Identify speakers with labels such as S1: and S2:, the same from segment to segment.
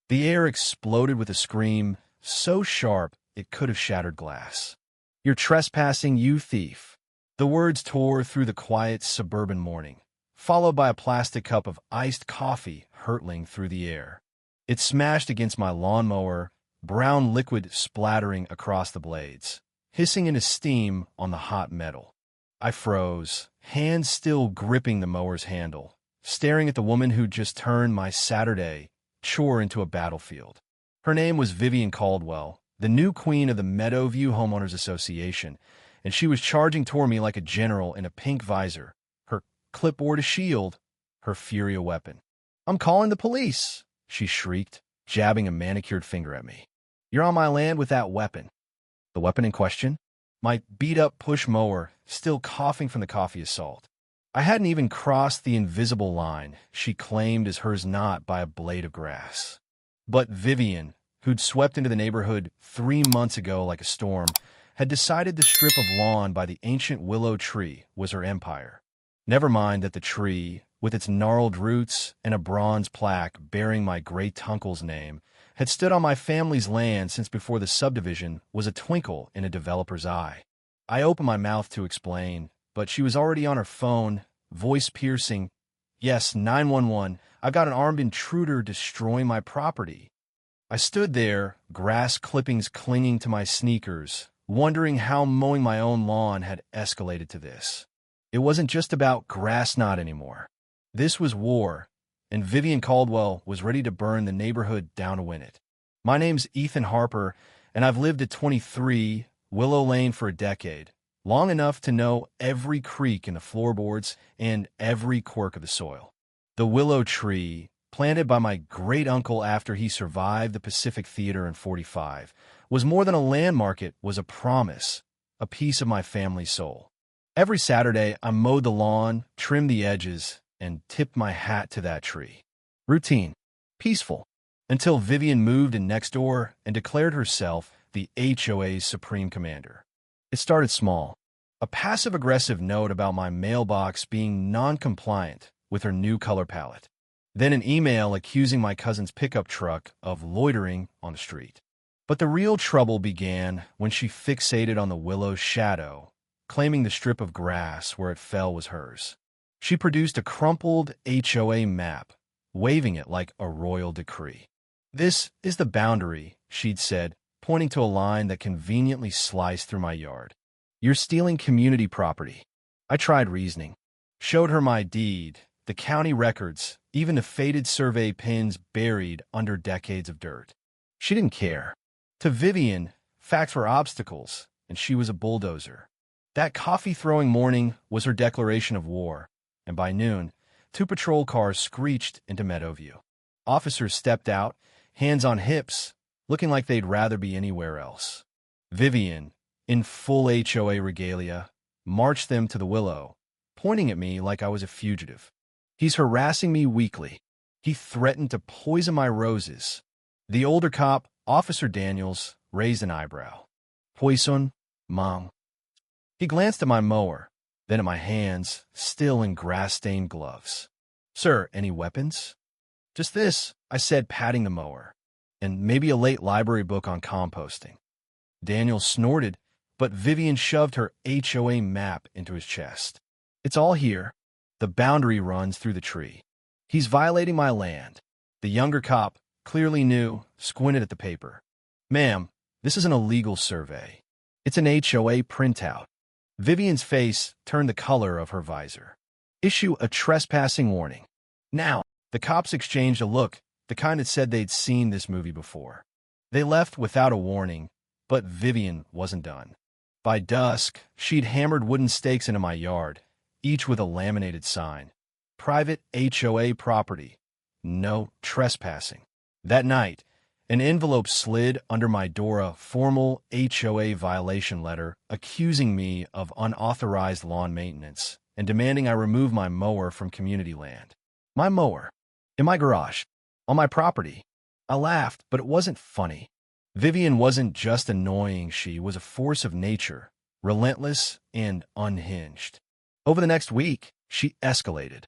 S1: The air exploded with a scream so sharp it could have shattered glass. "You're trespassing, you thief." The words tore through the quiet suburban morning, followed by a plastic cup of iced coffee hurtling through the air. It smashed against my lawnmower, brown liquid splattering across the blades, hissing into steam on the hot metal. I froze, hands still gripping the mower's handle, staring at the woman who'd just turned my Saturday chore into a battlefield. Her name was Vivian Caldwell, the new queen of the Meadowview Homeowners Association, and she was charging toward me like a general in a pink visor, her clipboard a shield, her fury a weapon. "I'm calling the police," she shrieked, jabbing a manicured finger at me. "You're on my land with that weapon." The weapon in question? My beat-up push mower, still coughing from the coffee assault. I hadn't even crossed the invisible line she claimed as hers not by a blade of grass. But Vivian, who'd swept into the neighborhood 3 months ago like a storm, had decided the strip of lawn by the ancient willow tree was her empire. Never mind that the tree, with its gnarled roots and a bronze plaque bearing my great-uncle's name, had stood on my family's land since before the subdivision was a twinkle in a developer's eye. I opened my mouth to explain, but she was already on her phone, voice piercing. "Yes, 911. I've got an armed intruder destroying my property." I stood there, grass clippings clinging to my sneakers, wondering how mowing my own lawn had escalated to this. It wasn't just about grass knot anymore. This was war, and Vivian Caldwell was ready to burn the neighborhood down to win it. "My name's Ethan Harper, and I've lived at 23 Willow Lane for a decade, long enough to know every creak in the floorboards and every quirk of the soil. The willow tree, planted by my great-uncle after he survived the Pacific Theater in '45, was more than a landmark. It was a promise, a piece of my family's soul. Every Saturday, I mowed the lawn, trimmed the edges, and tipped my hat to that tree. Routine, peaceful, until Vivian moved in next door and declared herself the HOA's supreme commander. It started small, a passive-aggressive note about my mailbox being non-compliant with her new color palette. Then an email accusing my cousin's pickup truck of loitering on the street. But the real trouble began when she fixated on the willow's shadow, claiming the strip of grass where it fell was hers. She produced a crumpled HOA map, waving it like a royal decree. "This is the boundary," she'd said, pointing to a line that conveniently sliced through my yard. "You're stealing community property." I tried reasoning. Showed her my deed, the county records, even the faded survey pins buried under decades of dirt. She didn't care. To Vivian, facts were obstacles, and she was a bulldozer. That coffee-throwing morning was her declaration of war, and by noon, 2 patrol cars screeched into Meadowview. Officers stepped out, hands on hips, looking like they'd rather be anywhere else. Vivian, in full HOA regalia, marched them to the willow, pointing at me like I was a fugitive. "He's harassing me weekly. He threatened to poison my roses." The older cop, Officer Daniels, raised an eyebrow. "Poison, Mom." He glanced at my mower, then at my hands, still in grass-stained gloves. "Sir, any weapons?" "Just this," I said, patting the mower, "and maybe a late library book on composting." Daniel snorted, but Vivian shoved her HOA map into his chest. "It's all here. The boundary runs through the tree. He's violating my land." The younger cop, clearly new, squinted at the paper. "Ma'am, this is an illegal survey. It's an HOA printout." Vivian's face turned the color of her visor. "Issue a trespassing warning. Now." The cops exchanged a look, the kind that said they'd seen this movie before. They left without a warning, but Vivian wasn't done. By dusk, she'd hammered wooden stakes into my yard, each with a laminated sign. "Private HOA property. No trespassing." That night, an envelope slid under my door, a formal HOA violation letter accusing me of unauthorized lawn maintenance and demanding I remove my mower from community land. My mower. In my garage. On my property. I laughed, but it wasn't funny. Vivian wasn't just annoying, she was a force of nature, relentless and unhinged. Over the next week, she escalated.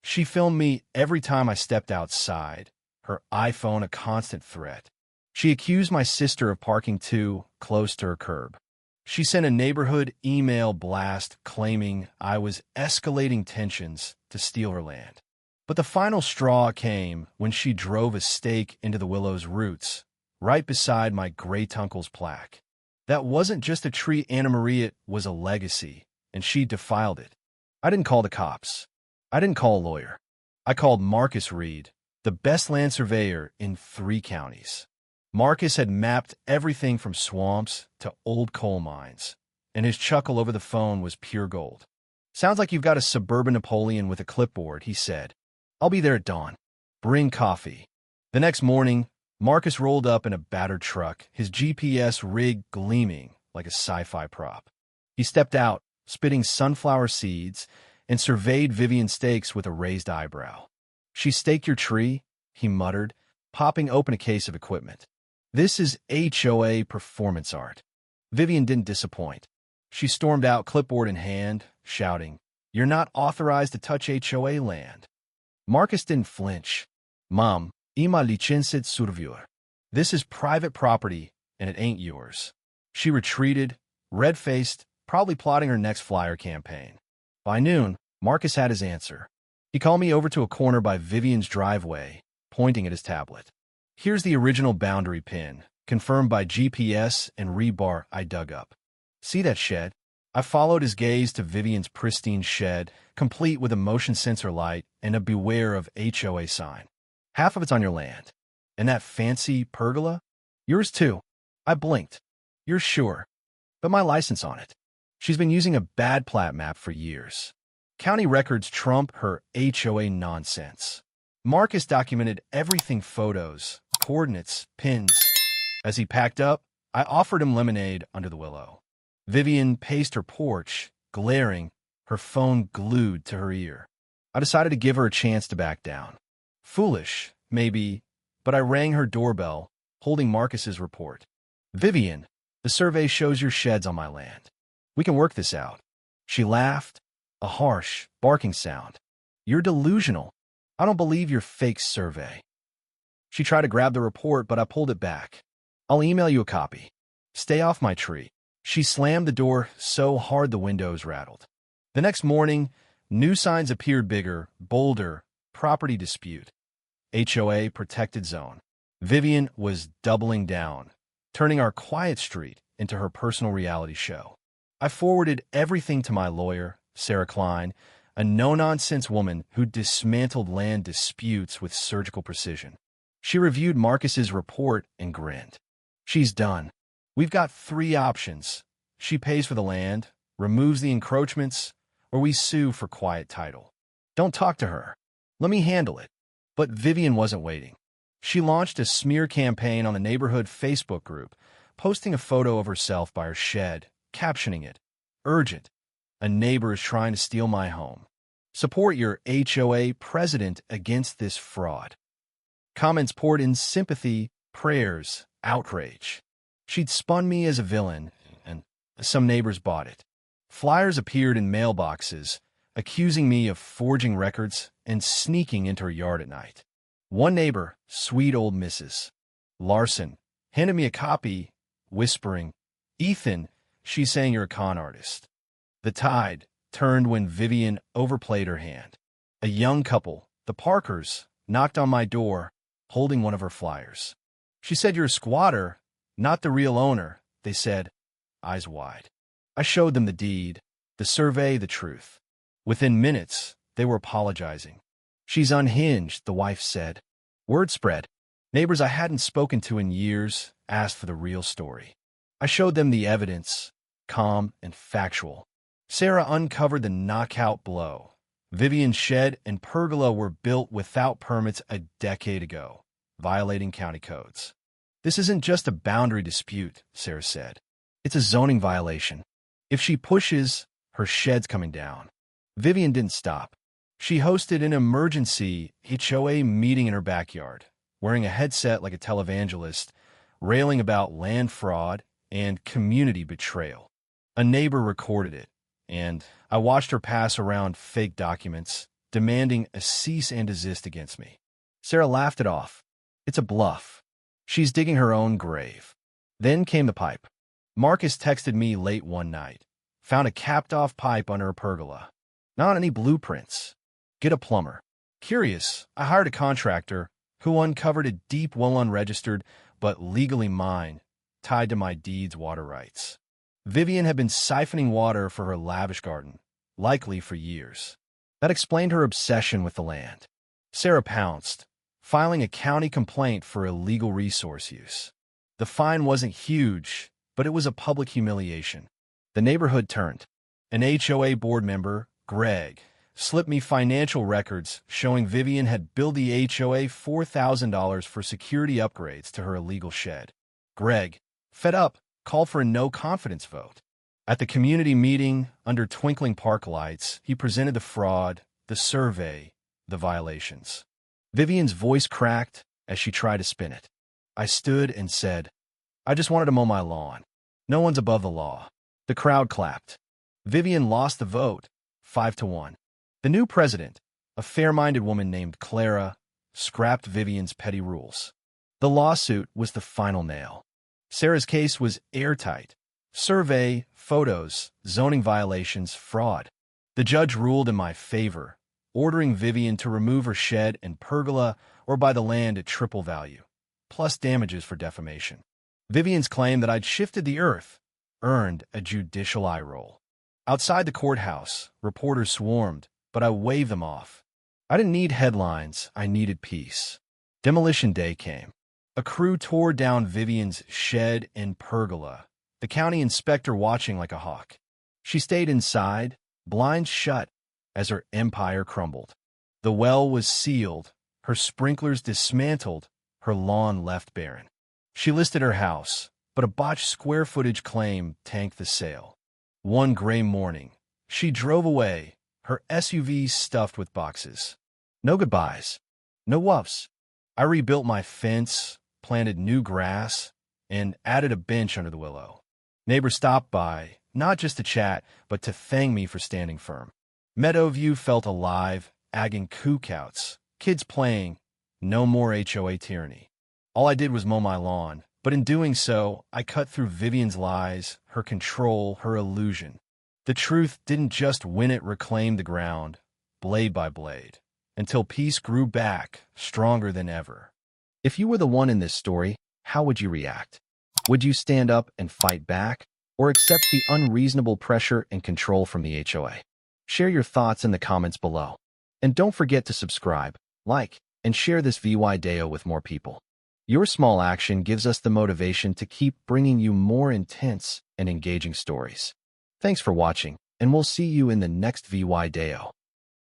S1: She filmed me every time I stepped outside, her iPhone a constant threat. She accused my sister of parking too close to her curb. She sent a neighborhood email blast claiming I was escalating tensions to steal her land. But the final straw came when she drove a stake into the willow's roots, right beside my great-uncle's plaque. That wasn't just a tree, Anna Maria, it was a legacy, and she defiled it. I didn't call the cops. I didn't call a lawyer. I called Marcus Reed, the best land surveyor in 3 counties. Marcus had mapped everything from swamps to old coal mines, and his chuckle over the phone was pure gold. "Sounds like you've got a suburban Napoleon with a clipboard," he said. "I'll be there at dawn. Bring coffee." The next morning, Marcus rolled up in a battered truck, his GPS rig gleaming like a sci-fi prop. He stepped out, spitting sunflower seeds, and surveyed Vivian's stakes with a raised eyebrow. "She staked your tree," he muttered, popping open a case of equipment. "This is HOA performance art." Vivian didn't disappoint. She stormed out, clipboard in hand, shouting, "You're not authorized to touch HOA land." Marcus didn't flinch. "Mom, ima licenced surveyor. This is private property, and it ain't yours." She retreated, red-faced, probably plotting her next flyer campaign. By noon, Marcus had his answer. He called me over to a corner by Vivian's driveway, pointing at his tablet. "Here's the original boundary pin, confirmed by GPS and rebar I dug up. See that shed?" I followed his gaze to Vivian's pristine shed, complete with a motion sensor light and a beware of HOA sign. "Half of it's on your land. And that fancy pergola? Yours too." I blinked. "You're sure? But my license on it." She's been using a bad plat map for years. County records trump her HOA nonsense. Marcus documented everything: photos, coordinates, pins. As he packed up, I offered him lemonade under the willow. Vivian paced her porch, glaring, her phone glued to her ear. I decided to give her a chance to back down. Foolish, maybe, but I rang her doorbell, holding Marcus's report. "Vivian, the survey shows your shed's on my land. We can work this out." She laughed, a harsh, barking sound. "You're delusional. I don't believe your fake survey." She tried to grab the report, but I pulled it back. "I'll email you a copy. Stay off my tree." She slammed the door so hard the windows rattled. The next morning, new signs appeared, bigger, bolder: property dispute, HOA protected zone. Vivian was doubling down, turning our quiet street into her personal reality show. I forwarded everything to my lawyer, Sarah Klein, a no-nonsense woman who dismantled land disputes with surgical precision. She reviewed Marcus's report and grinned. "She's done. We've got 3 options. She pays for the land, removes the encroachments, or we sue for quiet title. Don't talk to her. Let me handle it." But Vivian wasn't waiting. She launched a smear campaign on the neighborhood Facebook group, posting a photo of herself by her shed, captioning it, "Urgent. A neighbor is trying to steal my home. Support your HOA president against this fraud." Comments poured in: sympathy, prayers, outrage. She'd spun me as a villain, and some neighbors bought it. Flyers appeared in mailboxes, accusing me of forging records and sneaking into her yard at night. One neighbor, sweet old Mrs. Larson, handed me a copy, whispering, "Ethan, she's saying you're a con artist." The tide turned when Vivian overplayed her hand. A young couple, the Parkers, knocked on my door, holding one of her flyers. "She said you're a squatter, not the real owner," they said, eyes wide. I showed them the deed, the survey, the truth. Within minutes, they were apologizing. "She's unhinged," the wife said. Word spread. Neighbors I hadn't spoken to in years asked for the real story. I showed them the evidence, calm and factual. Sarah uncovered the knockout blow. Vivian's shed and pergola were built without permits a decade ago, violating county codes. "This isn't just a boundary dispute," Sarah said. "It's a zoning violation. If she pushes, her shed's coming down." Vivian didn't stop. She hosted an emergency HOA meeting in her backyard, wearing a headset like a televangelist, railing about land fraud and community betrayal. A neighbor recorded it, and I watched her pass around fake documents, demanding a cease and desist against me. Sarah laughed it off. It's a bluff. She's digging her own grave. Then came the pipe. Marcus texted me late one night. Found a capped-off pipe under a pergola. Not any blueprints. Get a plumber. Curious, I hired a contractor who uncovered a deep, well-unregistered, but legally mine, tied to my deed's water rights. Vivian had been siphoning water for her lavish garden, likely for years. That explained her obsession with the land. Sarah pounced, filing a county complaint for illegal resource use. The fine wasn't huge, but it was a public humiliation. The neighborhood turned. An HOA board member, Greg, slipped me financial records showing Vivian had billed the HOA $4,000 for security upgrades to her illegal shed. Greg, fed up, called for a no-confidence vote. At the community meeting, under twinkling park lights, he presented the fraud, the survey, the violations. Vivian's voice cracked as she tried to spin it. I stood and said, I just wanted to mow my lawn. No one's above the law. The crowd clapped. Vivian lost the vote, 5-1. The new president, a fair-minded woman named Clara, scrapped Vivian's petty rules. The lawsuit was the final nail. Sarah's case was airtight. Survey, photos, zoning violations, fraud. The judge ruled in my favor, ordering Vivian to remove her shed and pergola or buy the land at triple value, plus damages for defamation. Vivian's claim that I'd shifted the earth earned a judicial eye roll. Outside the courthouse, reporters swarmed, but I waved them off. I didn't need headlines, I needed peace. Demolition day came. A crew tore down Vivian's shed and pergola, the county inspector watching like a hawk. She stayed inside, blinds shut, as her empire crumbled. The well was sealed, her sprinklers dismantled, her lawn left barren. She listed her house, but a botched square footage claim tanked the sale. One gray morning, she drove away, her SUV stuffed with boxes. No goodbyes, no woofs. I rebuilt my fence, planted new grass, and added a bench under the willow. Neighbors stopped by, not just to chat, but to thank me for standing firm. Meadowview felt alive, agging cookouts, kids playing, no more HOA tyranny. All I did was mow my lawn, but in doing so, I cut through Vivian's lies, her control, her illusion. The truth didn't just win, it reclaimed the ground, blade by blade, until peace grew back, stronger than ever. If you were the one in this story, how would you react? Would you stand up and fight back, or accept the unreasonable pressure and control from the HOA? Share your thoughts in the comments below. And don't forget to subscribe, like, and share this video with more people. Your small action gives us the motivation to keep bringing you more intense and engaging stories. Thanks for watching, and we'll see you in the next video.